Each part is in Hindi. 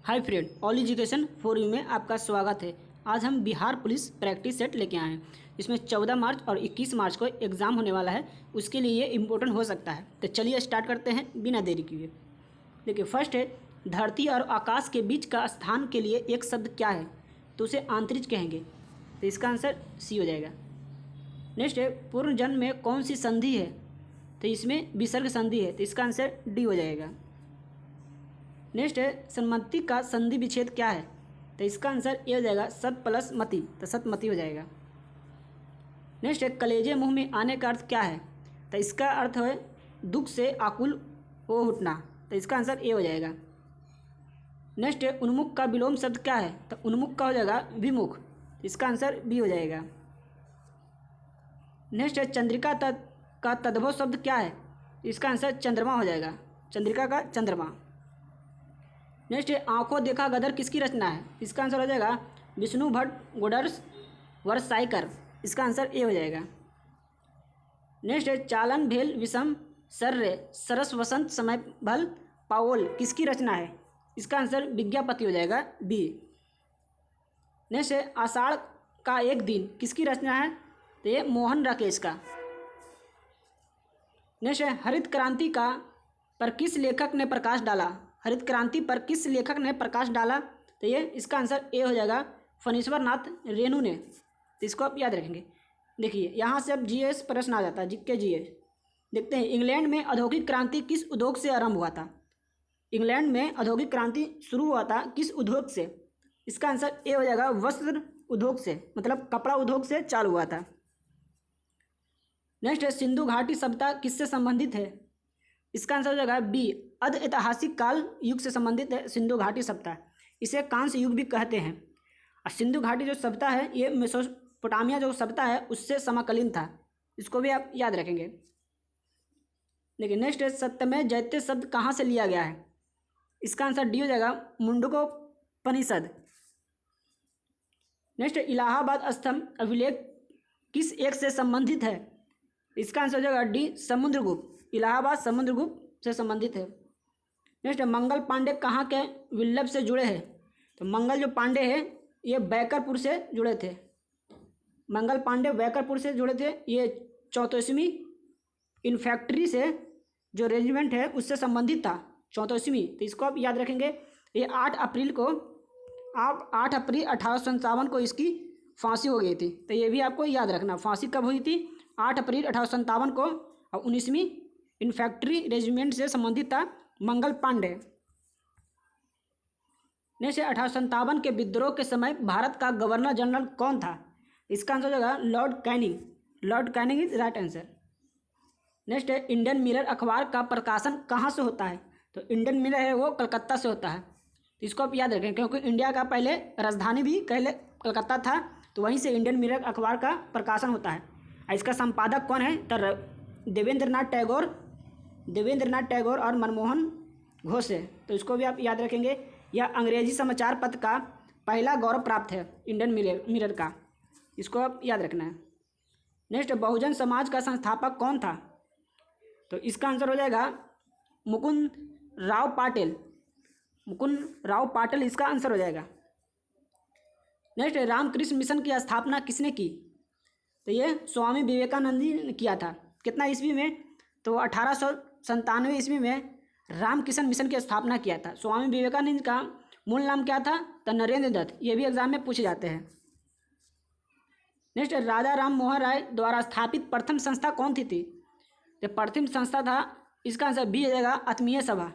Hi friend, all education for you में आपका स्वागत है। आज हम बिहार पुलिस प्रैक्टिस सेट लेके आए हैं। इसमें 14 मार्च और 21 मार्च को एग्ज़ाम होने वाला है, उसके लिए ये इम्पोर्टेंट हो सकता है। तो चलिए स्टार्ट करते हैं बिना देरी किए। देखिए, फर्स्ट है धरती और आकाश के बीच का स्थान के लिए एक शब्द क्या है, तो उसे अंतरिक्ष कहेंगे। तो इसका आंसर सी हो जाएगा। नेक्स्ट है पूर्ण जन्म में कौन सी संधि है, तो इसमें विसर्ग संधि है, तो इसका आंसर डी हो जाएगा। नेक्स्ट है सन्मति का संधि विच्छेद क्या है, तो इसका आंसर ए हो जाएगा सत प्लस मति, तो सतमति हो जाएगा। नेक्स्ट है कलेजे मुंह में आने का अर्थ क्या है, तो इसका अर्थ है दुख से आकुल हो उठना, तो इसका आंसर ए हो जाएगा। नेक्स्ट है उन्मुख का विलोम शब्द क्या है, तो उन्मुख का हो जाएगा विमुख, इसका आंसर बी हो जाएगा। नेक्स्ट है चंद्रिका का तद्भव शब्द क्या है, इसका आंसर चंद्रमा हो जाएगा, चंद्रिका का चंद्रमा। नेक्स्ट है आंखों देखा गदर किसकी रचना है, इसका आंसर हो जाएगा विष्णु भट्ट गोडर्स वर्षाइकर, इसका आंसर ए हो जाएगा। नेक्स्ट है चालन भेल विषम सर्रे सरस वसंत समय भल पाओल किसकी रचना है, इसका आंसर विज्ञापति हो जाएगा बी। नेक्स्ट है आषाढ़ का एक दिन किसकी रचना है, तो ये मोहन राकेश का। नेक्स्ट है हरित क्रांति का पर किस लेखक ने प्रकाश डाला, हरित क्रांति पर किस लेखक ने प्रकाश डाला, तो ये इसका आंसर ए हो जाएगा फणीश्वर नाथ रेणु ने, तो इसको आप याद रखेंगे। देखिए यहाँ से अब जीएस प्रश्न आ जाता है, जीके जीएस। देखते हैं इंग्लैंड में औद्योगिक क्रांति किस उद्योग से आरंभ हुआ था, इंग्लैंड में औद्योगिक क्रांति शुरू हुआ था किस उद्योग से, इसका आंसर ए हो जाएगा वस्त्र उद्योग से, मतलब कपड़ा उद्योग से चालू हुआ था। नेक्स्ट है सिंधु घाटी सभ्यता किससे संबंधित है, इसका आंसर हो जाएगा बी अध ऐतिहासिक काल युग से संबंधित है सिंधु घाटी सभ्यता, इसे कांस्य युग भी कहते हैं। और सिंधु घाटी जो सभ्यता है ये मेसोपोटामिया जो सभ्यता है उससे समकालीन था, इसको भी आप याद रखेंगे। देखिए नेक्स्ट है सत्यमेव जयते शब्द कहाँ से लिया गया है, इसका आंसर डी हो जाएगा मुंडकोपनिषद। नेक्स्ट इलाहाबाद स्तंभ अभिलेख किस एक से संबंधित है, इसका आंसर हो जाएगा डी समुद्रगुप्त, इलाहाबाद समुद्रगुप्त से संबंधित है। नेक्स्ट मंगल पांडे कहाँ के विल्लभ से जुड़े हैं, तो मंगल जो पांडे हैं ये बैकरपुर से जुड़े थे, मंगल पांडे बैकरपुर से जुड़े थे। ये 34वीं इन्फैक्ट्री से जो रेजिमेंट है उससे संबंधित था, 34वीं, तो इसको आप याद रखेंगे। ये 8 अप्रैल 1857 को इसकी फांसी हो गई थी, तो ये भी आपको याद रखना। फांसी कब हुई थी, 8 अप्रैल 1857 को, और 19वीं इन्फैक्ट्री रेजिमेंट से संबंधित था मंगल पांडे। नेक्स्ट 1857 के विद्रोह के समय भारत का गवर्नर जनरल कौन था, इसका आंसर हो जाएगा Lord Canning, Lord Canning is right answer. Next है इंडियन मिरर अखबार का प्रकाशन कहाँ से होता है, तो इंडियन मिरर है वो कलकत्ता से होता है, तो इसको आप याद रखें क्योंकि इंडिया का पहले राजधानी भी पहले कलकत्ता था, तो वहीं से इंडियन मिरर अखबार का प्रकाशन होता है। इसका संपादक कौन है, तो देवेंद्रनाथ टैगोर और मनमोहन घोष है, तो इसको भी आप याद रखेंगे। यह अंग्रेजी समाचार पत्र का पहला गौरव प्राप्त है इंडियन मिरर का, इसको आप याद रखना है। नेक्स्ट बहुजन समाज का संस्थापक कौन था, तो इसका आंसर हो जाएगा मुकुंद राव पाटिल, इसका आंसर हो जाएगा। नेक्स्ट रामकृष्ण मिशन की स्थापना किसने की, तो ये स्वामी विवेकानंद जी ने किया था। कितना ईस्वी में, तो 1897 ईस्वी में रामकृष्ण मिशन की स्थापना किया था। स्वामी विवेकानंद का मूल नाम क्या था, तो नरेंद्र दत्त, ये भी एग्जाम में पूछे जाते हैं। नेक्स्ट राजा राम मोहन राय द्वारा स्थापित प्रथम संस्था कौन थी तो प्रथम संस्था था, इसका आंसर बी हो जाएगा आत्मीय सभा,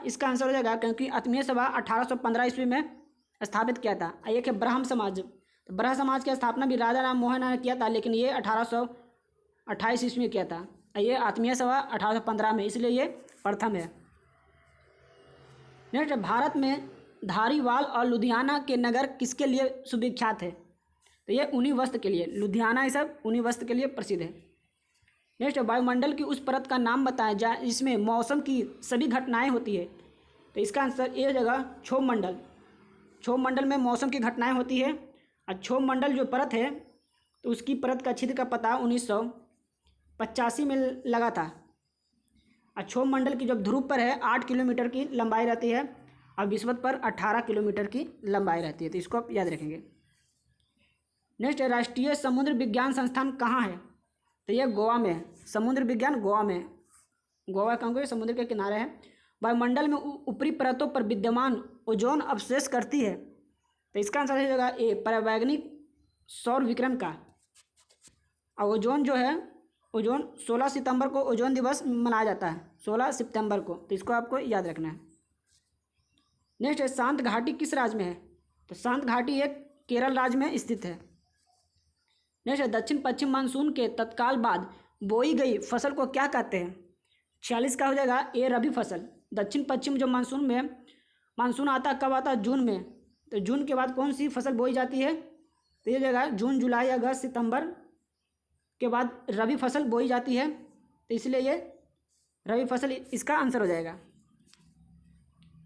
इसका आंसर हो जाएगा क्योंकि आत्मीय सभा 1815 ईस्वी में स्थापित किया था। एक है ब्राह्म समाज, तो ब्रह्म समाज की स्थापना भी राजा राम मोहन राय ने किया था, लेकिन ये 1828 ईस्वी में किया था। ये आत्मीय सभा 1815 में, इसलिए ये प्रथम है। नेक्स्ट भारत में धारीवाल और लुधियाना के नगर किसके लिए सुविख्यात है, तो ये ऊनी वस्त्र के लिए, लुधियाना ये सब ऊनी वस्त्र के लिए प्रसिद्ध है। नेक्स्ट वायुमंडल की उस परत का नाम बताएं जहाँ इसमें मौसम की सभी घटनाएं होती है, तो इसका आंसर ये हो जाएगा क्षोभ मंडल, क्षोभ मंडल में मौसम की घटनाएं होती है। और क्षोभ मंडल जो परत है तो उसकी परत का छिद्र का पता 1985 में लगा था। क्षोभ मंडल की जब ध्रुव पर है 8 किलोमीटर की लंबाई रहती है और विषुवत पर 18 किलोमीटर की लंबाई रहती है। तो इसको आप याद रखेंगे। नेक्स्ट है, राष्ट्रीय समुद्र विज्ञान संस्थान कहाँ है? तो ये गोवा में है। समुद्र विज्ञान गोवा में है। गोवा कहाँ को समुद्र के किनारे है। वायुमंडल में ऊपरी परतों पर विद्यमान ओजोन अवशेष करती है। तो इसका आंसर हो जाएगा ए, परावैंगनिक सौर विकिरण का। और ओजोन जो है, ओजोन 16 सितंबर को ओजोन दिवस मनाया जाता है, 16 सितंबर को। तो इसको आपको याद रखना है। नेक्स्ट है, शांत घाटी किस राज्य में है? तो शांत घाटी एक केरल राज्य में स्थित है। नेक्स्ट है, दक्षिण पश्चिम मानसून के तत्काल बाद बोई गई फसल को क्या कहते हैं? 46 का हो जाएगा ए, रबी फसल। दक्षिण पश्चिम जो मानसून आता कब आता है? जून में। तो जून के बाद कौन सी फसल बोई जाती है? तो ये जगह जून, जुलाई, अगस्त, सितंबर के बाद रबी फसल बोई जाती है। तो इसलिए ये रबी फसल इसका आंसर हो जाएगा।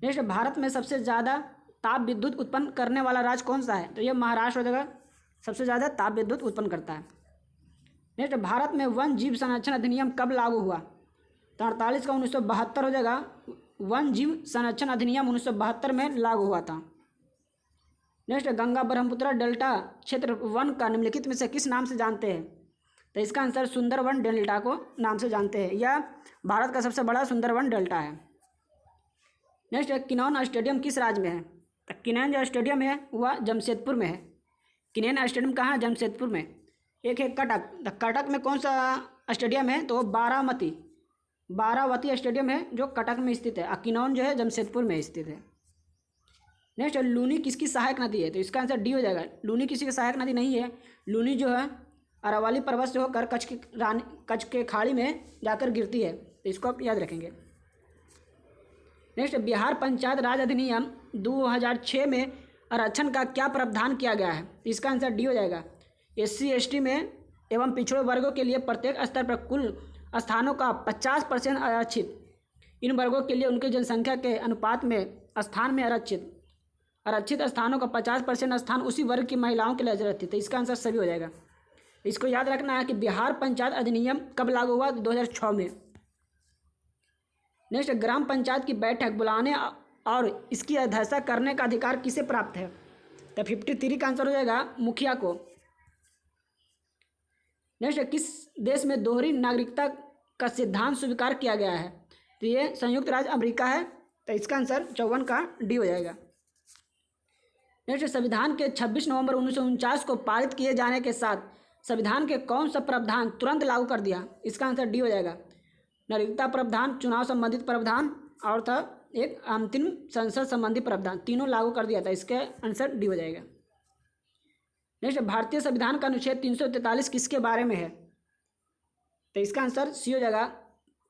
नेक्स्ट, भारत में सबसे ज़्यादा ताप विद्युत उत्पन्न करने वाला राज्य कौन सा है? तो ये महाराष्ट्र हो जाएगा, सबसे ज़्यादा ताप विद्युत उत्पन्न करता है। नेक्स्ट, भारत में वन जीव संरक्षण अधिनियम कब लागू हुआ? तो 48 का 1972 हो जाएगा। वन जीव संरक्षण अधिनियम 1972 में लागू हुआ था। नेक्स्ट, गंगा ब्रह्मपुत्र डेल्टा क्षेत्र वन का निम्नलिखित में से किस नाम से जानते हैं? तो इसका आंसर सुंदरवन डेल्टा को नाम से जानते हैं। यह भारत का सबसे बड़ा सुंदरवन डेल्टा है। नेक्स्ट है, किनौन स्टेडियम किस राज्य में है? तो किनौन जो स्टेडियम है वह जमशेदपुर में है। किनौन स्टेडियम कहाँ है? जमशेदपुर में। एक है कटक। तो कटक में कौन सा स्टेडियम है? तो बारावती स्टेडियम है जो कटक में स्थित है। और किनौन जो है जमशेदपुर में स्थित है। नेक्स्ट है, लूनी किसकी सहायक नदी है? तो इसका आंसर डी हो जाएगा। लूनी किसी की सहायक नदी नहीं है। लूनी जो है अरावली पर्वत से होकर कच्छ के खाड़ी में जाकर गिरती है। तो इसको आप याद रखेंगे। नेक्स्ट, बिहार पंचायत राज अधिनियम 2006 में आरक्षण का क्या प्रावधान किया गया है? तो इसका आंसर डी हो जाएगा। SC ST में एवं पिछड़े वर्गों के लिए प्रत्येक स्तर पर कुल स्थानों का 50% आरक्षित। इन वर्गों के लिए उनकी जनसंख्या के अनुपात में स्थान में आरक्षित स्थानों का 50% स्थान उसी वर्ग की महिलाओं के लिए आरक्षित। तो इसका आंसर सभी हो जाएगा। इसको याद रखना है कि बिहार पंचायत अधिनियम कब लागू हुआ? 2006 में। नेक्स्ट, ग्राम पंचायत की बैठक बुलाने और इसकी अध्यक्षता करने का अधिकार किसे प्राप्त है? तो 53 का आंसर हो जाएगा मुखिया को। नेक्स्ट, किस देश में दोहरी नागरिकता का सिद्धांत स्वीकार किया गया है? तो ये संयुक्त राज्य अमेरिका है। तो इसका आंसर 54 का डी हो जाएगा। नेक्स्ट, संविधान के 26 नवंबर 1949 को पारित किए जाने के साथ संविधान के कौन सा प्रावधान तुरंत लागू कर दिया? इसका आंसर डी हो जाएगा। नागरिकता प्रावधान, चुनाव संबंधित प्रावधान और था एक अंतिम संसद संबंधी प्रावधान, तीनों लागू कर दिया था। इसके आंसर डी हो जाएगा। नेक्स्ट, भारतीय संविधान का अनुच्छेद 343 किसके बारे में है? तो इसका आंसर सी हो जाएगा।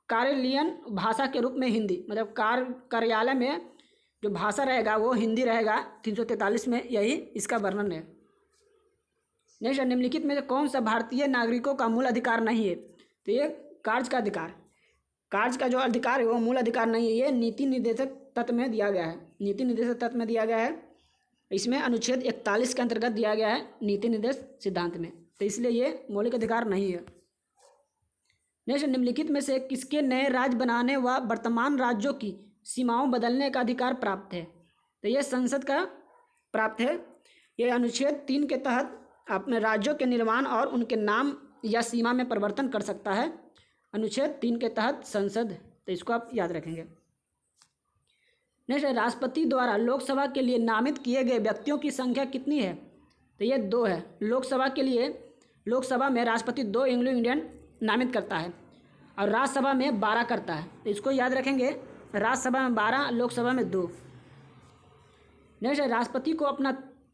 कार्यालयीन भाषा के रूप में हिंदी, मतलब कार्यालय में जो भाषा रहेगा वो हिंदी रहेगा। 343 में यही इसका वर्णन है। नेक्स्ट, निम्नलिखित में से कौन सा भारतीय नागरिकों का मूल अधिकार नहीं है? तो ये कार्य का अधिकार, कार्य का जो अधिकार है वो मूल अधिकार नहीं है। ये नीति निर्देशक तत्व में दिया गया है। नीति निर्देशक तत्व में दिया गया है। इसमें अनुच्छेद 41 के अंतर्गत दिया गया है नीति निर्देश सिद्धांत में। तो इसलिए ये मौलिक अधिकार नहीं है। नेक्स्ट, निम्नलिखित में से किसके नए राज्य बनाने व वर्तमान राज्यों की सीमाओं बदलने का अधिकार प्राप्त है? तो ये संसद का प्राप्त है। ये अनुच्छेद 3 के तहत अपने राज्यों के निर्माण और उनके नाम या सीमा में परिवर्तन कर सकता है। अनुच्छेद 3 के तहत संसद। तो इसको आप याद रखेंगे। नेक्स्ट, राष्ट्रपति द्वारा लोकसभा के लिए नामित किए गए व्यक्तियों की संख्या कितनी है? तो ये 2 है। लोकसभा में राष्ट्रपति 2 एंग्लो इंडियन नामित करता है और राज्यसभा में 12 करता है। तो इसको याद रखेंगे। राज्यसभा में 12, लोकसभा में 2। नेक्स्ट, राष्ट्रपति को अपना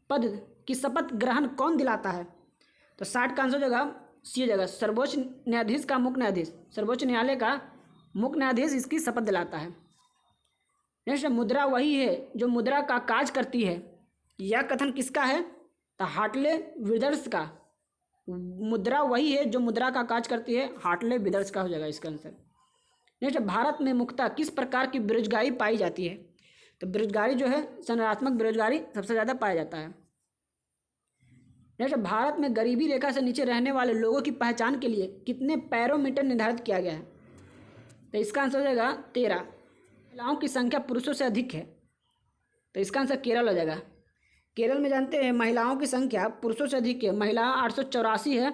पद की शपथ ग्रहण कौन दिलाता है? तो 60 का आंसर हो जाएगा सी हो जाएगा। सर्वोच्च न्यायाधीश का मुख्य न्यायाधीश, सर्वोच्च न्यायालय का मुख्य न्यायाधीश इसकी शपथ दिलाता है। नेक्स्ट, मुद्रा वही है जो मुद्रा का काज करती है। यह कथन किसका है? तो हार्टले विदर्स का। मुद्रा वही है जो मुद्रा का काज करती है, हार्टले विदर्स का हो जाएगा इसका आंसर। नेक्स्ट, भारत में मुख्यतः किस प्रकार की बेरोजगारी पाई जाती है? तो बेरोजगारी जो है संरचनात्मक बेरोजगारी सबसे ज़्यादा पाया जाता है। नेक्स्ट, भारत में गरीबी रेखा से नीचे रहने वाले लोगों की पहचान के लिए कितने पैरोमीटर निर्धारित किया गया है? तो इसका आंसर हो जाएगा 13। महिलाओं की संख्या पुरुषों से अधिक है। तो इसका आंसर केरल हो जाएगा। केरल में जानते हैं महिलाओं की संख्या पुरुषों से अधिक है। महिला 884 है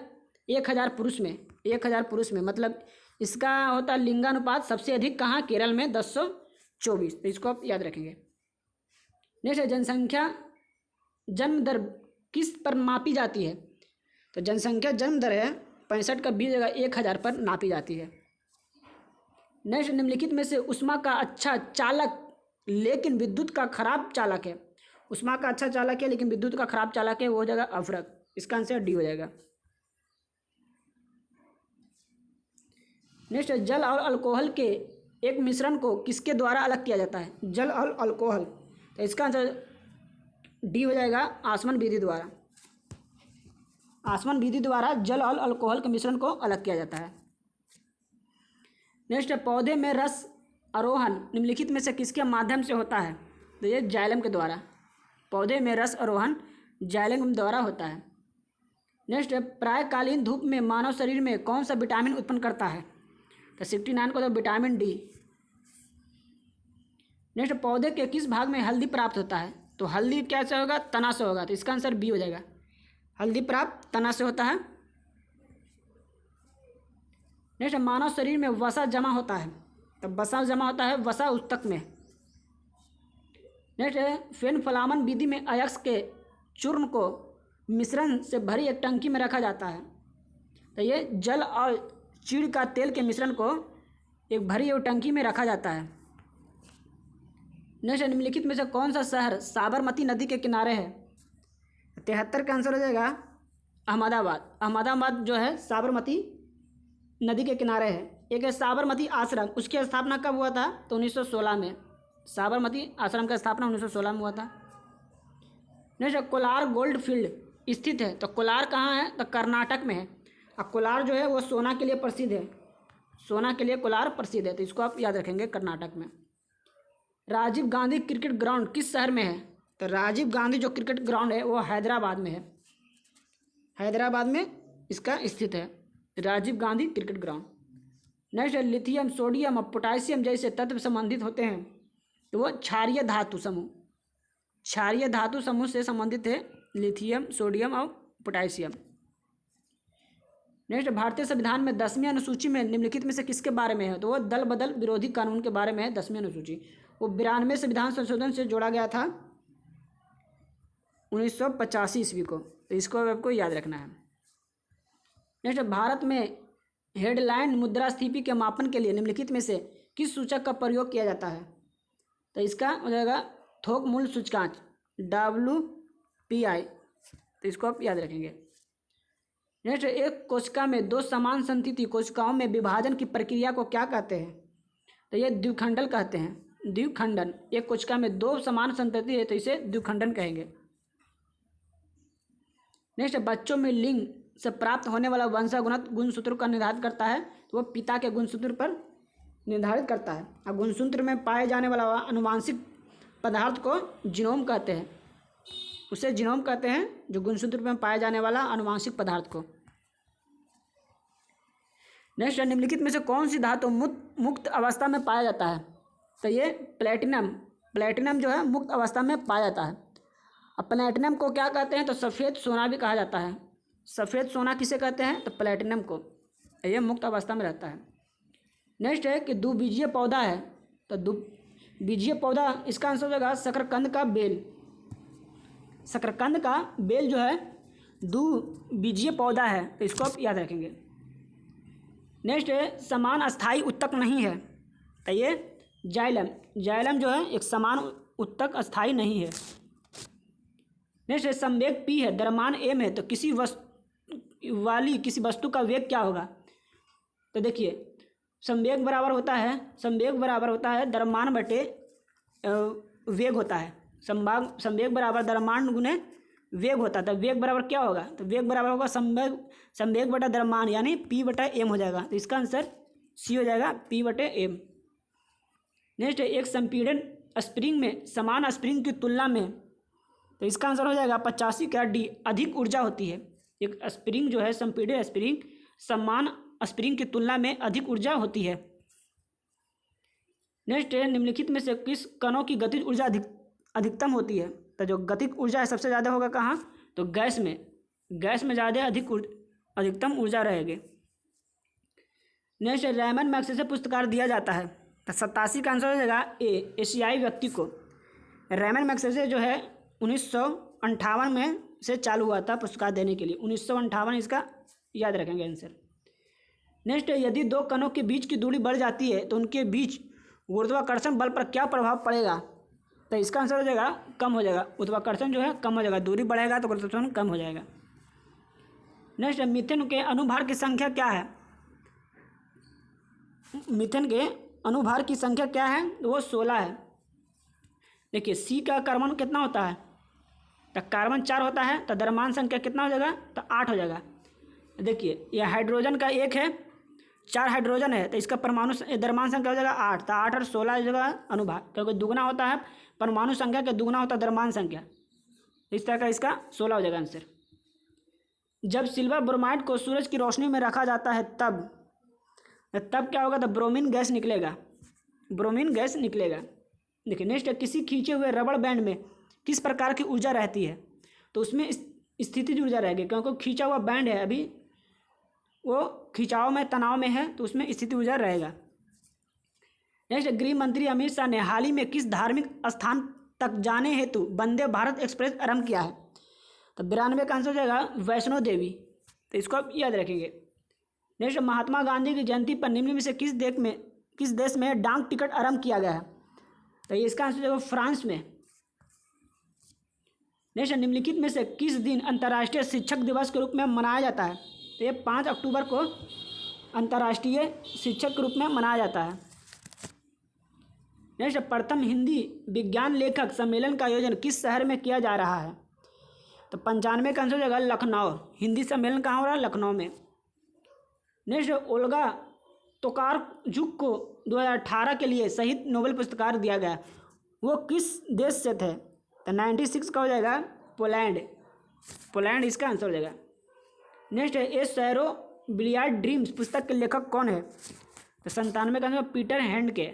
1000 पुरुष में, 1000 पुरुष में, मतलब इसका होता है लिंगानुपात सबसे अधिक कहाँ, केरल में 1024। तो इसको आप याद रखेंगे। नेक्स्ट है जनसंख्या जन्म दर किस पर मापी जाती है। तो जनसंख्या जन्म दर है 65 का 20 जगह 1000 पर नापी जाती है। नेक्स्ट, निम्नलिखित में से ऊष्मा का अच्छा चालक लेकिन विद्युत का खराब चालक है। ऊष्मा का अच्छा चालक है लेकिन विद्युत का खराब चालक है, वो हो जाएगा अफरक। इसका आंसर डी हो जाएगा। नेक्स्ट, जल और अल्कोहल के एक मिश्रण को किसके द्वारा अलग किया जाता है। जल और अल्कोहल, तो इसका आंसर डी हो जाएगा, आसमन विधि द्वारा। आसमन विधि द्वारा जल और अल्कोहल के मिश्रण को अलग किया जाता है। नेक्स्ट, पौधे में रस आरोहण निम्नलिखित में से किसके माध्यम से होता है। तो ये जाइलम के द्वारा। पौधे में रस आरोहण जाइलम द्वारा होता है। नेक्स्ट, प्रायःकालीन धूप में मानव शरीर में कौन सा विटामिन उत्पन्न करता है। तो 69 को तो विटामिन डी। नेक्स्ट, पौधे के किस भाग में हल्दी प्राप्त होता है। तो हल्दी क्या से होगा, तना से होगा। तो इसका आंसर बी हो जाएगा, हल्दी प्राप्त तना से होता है। नेक्स्ट, मानव शरीर में वसा जमा होता है। तो वसा जमा होता है वसा ऊतक में। नेक्स्ट, फेनफलामन विधि में अयस्क के चूर्ण को मिश्रण से भरी एक टंकी में रखा जाता है। तो ये जल और चीड़ का तेल के मिश्रण को एक भरी हुई टंकी में रखा जाता है। नेक्स्ट, निम्नलिखित में से कौन सा शहर साबरमती नदी के किनारे है। 73 का आंसर हो जाएगा अहमदाबाद। अहमदाबाद जो है साबरमती नदी के किनारे है। एक है साबरमती आश्रम, उसकी स्थापना कब हुआ था। तो 1916 में। साबरमती आश्रम का स्थापना 1916 में हुआ था। नेक्स्ट, कोलार गोल्ड फील्ड स्थित है। तो कोलार कहाँ है, तो कर्नाटक में है। अब कोलार जो है वो सोना के लिए प्रसिद्ध है। सोना के लिए कोलार प्रसिद्ध है, तो इसको आप याद रखेंगे, कर्नाटक में। राजीव गांधी क्रिकेट ग्राउंड किस शहर में है। तो राजीव गांधी जो क्रिकेट ग्राउंड है वो हैदराबाद में है। हैदराबाद में इसका स्थित है Rajiv Gandhi cricket ground. Next, lithium sodium और पोटासियम जैसे तत्व संबंधित होते हैं। तो वो क्षारीय धातु समूह, क्षारीय धातु समूह से संबंधित है लिथियम सोडियम और पोटासियम। नेक्स्ट, भारतीय संविधान में 10वीं अनुसूची में निम्नलिखित में से किसके बारे में है। तो वो दल बदल विरोधी कानून के बारे में है 10वीं अनुसूची। वो 92 संविधान संशोधन से जोड़ा गया था 1985 ईस्वी को। तो इसको आपको याद रखना है। नेक्स्ट, भारत में हेडलाइन मुद्रास्फीति के मापन के लिए निम्नलिखित में से किस सूचक का प्रयोग किया जाता है। तो इसका हो जाएगा थोक मूल्य सूचकांक WPI। तो इसको आप याद रखेंगे। नेक्स्ट, एक कोशिका में दो समान संतति कोशिकाओं में विभाजन की प्रक्रिया को क्या कहते हैं। तो ये द्विखंडन कहते हैं, द्विखंडन। एक कोशिका में दो समान संतति है तो इसे द्विखंडन कहेंगे। नेक्स्ट, बच्चों में लिंग से प्राप्त होने वाला वंशानुगत गुणसूत्र का निर्धारित करता है। तो वह पिता के गुणसूत्र पर निर्धारित करता है। और गुणसूत्र में पाए जाने वाला आनुवांशिक पदार्थ को जीनोम कहते हैं। उसे जीनोम कहते हैं, जो गुणसूत्र में पाए जाने वाला आनुवांशिक पदार्थ को। नेक्स्ट, निम्नलिखित में से कौन सी धातु मुक्त अवस्था में पाया जाता है। तो ये प्लेटिनम। प्लेटिनम जो है मुक्त अवस्था में पाया जाता है। अब प्लेटिनम को क्या कहते हैं, तो सफ़ेद सोना भी कहा जाता है। सफ़ेद सोना किसे कहते हैं, तो प्लेटिनम को। ये मुक्त अवस्था में रहता है। नेक्स्ट है कि द्विबीजीय पौधा है। तो द्विबीजीय पौधा, इसका आंसर हो जाएगा शकरकंद का बेल। शकरकंद का बेल जो है द्विबीजीय पौधा है, तो इसको आप याद रखेंगे। नेक्स्ट है समान अस्थाई उत्तक नहीं है। तो ये जाइलम। जाइलम जो है एक समान उत्तक अस्थाई नहीं है। नेक्स्ट है संवेग P है, द्रव्यमान m है। तो किसी वस्तु का वेग क्या होगा। तो देखिए संवेग बराबर होता है द्रव्यमान बटे वेग होता है। संवेग बराबर द्रव्यमान गुने वेग होता है। तो वेग बराबर क्या होगा, तो वेग बराबर होगा संवेग बटा द्रव्यमान, यानी P बटा m हो जाएगा। तो इसका आंसर C हो जाएगा, P बटे m। नेक्स्ट है एक संपीड़न स्प्रिंग में समान स्प्रिंग की तुलना में, तो इसका आंसर हो जाएगा 85 का D अधिक ऊर्जा होती है। एक स्प्रिंग जो है संपीड़ित स्प्रिंग समान स्प्रिंग की तुलना में अधिक ऊर्जा होती है। नेक्स्ट है निम्नलिखित में से किस कणों की गतिज ऊर्जा अधिकतम होती है, तो जो गतिज ऊर्जा है सबसे ज़्यादा होगा कहाँ, तो गैस में ज़्यादा अधिकतम ऊर्जा रहेगी। नेक्स्ट, रैमन मैग्सेसे पुरस्कार दिया जाता है, तो 87 का आंसर हो जाएगा ए, एशियाई व्यक्ति को। रैमन मैग्सेसे जो है 1958 में से चालू हुआ था पुरस्कार देने के लिए, 1958 इसका याद रखेंगे आंसर। नेक्स्ट, यदि दो कणों के बीच की दूरी बढ़ जाती है तो उनके बीच गुरुत्वाकर्षण बल पर क्या प्रभाव पड़ेगा, तो इसका आंसर हो जाएगा कम हो जाएगा, गुरुत्वाकर्षण जो है कम हो जाएगा, दूरी बढ़ेगा तो गुरुत्वाकर्षण कम हो जाएगा। नेक्स्ट, मीथेन के अणुभार की संख्या क्या है, मीथेन के अणुभार की संख्या क्या है, वो 16 है। देखिए सी का कार्बन कितना होता है, तो कार्बन 4 होता है, तो द्रव्यमान संख्या कितना हो जाएगा, तो 8 हो जाएगा। देखिए यह हाइड्रोजन का 1 है, 4 हाइड्रोजन है, तो इसका परमाणु द्रव्यमान संख्या हो जाएगा 8, तो 8 और 16 हो जाएगा अनुभार, क्योंकि दुगना होता है परमाणु संख्या के दुगना होता है द्रव्यमान संख्या, इस तरह का इसका 16 हो जाएगा आंसर। जब सिल्वर ब्रोमाइड को सूरज की रोशनी में रखा जाता है तब क्या होगा, तो ब्रोमीन गैस निकलेगा, ब्रोमीन गैस निकलेगा। देखिए नेक्स्ट, किसी खींचे हुए रबड़ बैंड में किस प्रकार की ऊर्जा रहती है, तो उसमें स्थितिज ऊर्जा रहेगी, क्योंकि खींचा हुआ बैंड है, अभी वो खिंचाव में तनाव में है, तो उसमें स्थिति ऊर्जा रहेगा। नेक्स्ट, गृह मंत्री अमित शाह ने हाल ही में किस धार्मिक स्थान तक जाने हेतु वंदे भारत एक्सप्रेस आरंभ किया है, तो 92 का आंसर हो जाएगा वैष्णो देवी, तो इसको आप याद रखेंगे। नेक्स्ट, महात्मा गांधी की जयंती पर निम्न में से किस देश में डाक टिकट आरंभ किया गया है, तो इसका आंसर हो जाएगा फ्रांस में। नेक्स्ट, निम्नलिखित में से किस दिन अंतर्राष्ट्रीय शिक्षक दिवस के रूप में मनाया जाता है, तो ये 5 अक्टूबर को अंतर्राष्ट्रीय शिक्षक के रूप में मनाया जाता है। नेक्स्ट, प्रथम हिंदी विज्ञान लेखक सम्मेलन का आयोजन किस शहर में किया जा रहा है, तो 95 का आंसर हो जाएगा लखनऊ, हिंदी सम्मेलन कहाँ हो रहा है, लखनऊ में। नेक्स्ट, ओल्गा तोकारचुक को 2018 के लिए साहित्य नोबेल पुरस्कार दिया गया, वो किस देश से थे, तो 96 का हो जाएगा पोलैंड इसका आंसर हो जाएगा। नेक्स्ट है, ए सैरो बिलियर्ड ड्रीम्स पुस्तक के लेखक कौन है, तो 97 का आंसर पीटर हैंडके।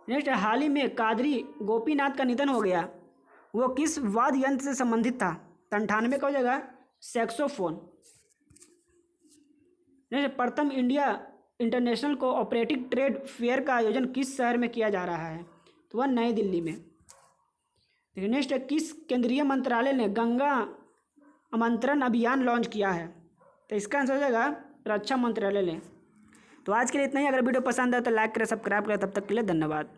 नेक्स्ट है, हाल ही में कादरी गोपीनाथ का निधन हो गया, वो किस वाद्य यंत्र से संबंधित था, तो 98 का हो जाएगा सैक्सोफोन। नेक्स्ट, प्रथम India international cooperative trade fair का आयोजन किस शहर में किया जा रहा है, तो वह नई दिल्ली में। देखिए नेक्स्ट, किस केंद्रीय मंत्रालय ने गंगा आमंत्रण अभियान लॉन्च किया है, तो इसका आंसर हो जाएगा रक्षा मंत्रालय ने। तो आज के लिए इतना ही। अगर वीडियो पसंद आए तो लाइक करें, सब्सक्राइब करें। तब तक के लिए धन्यवाद।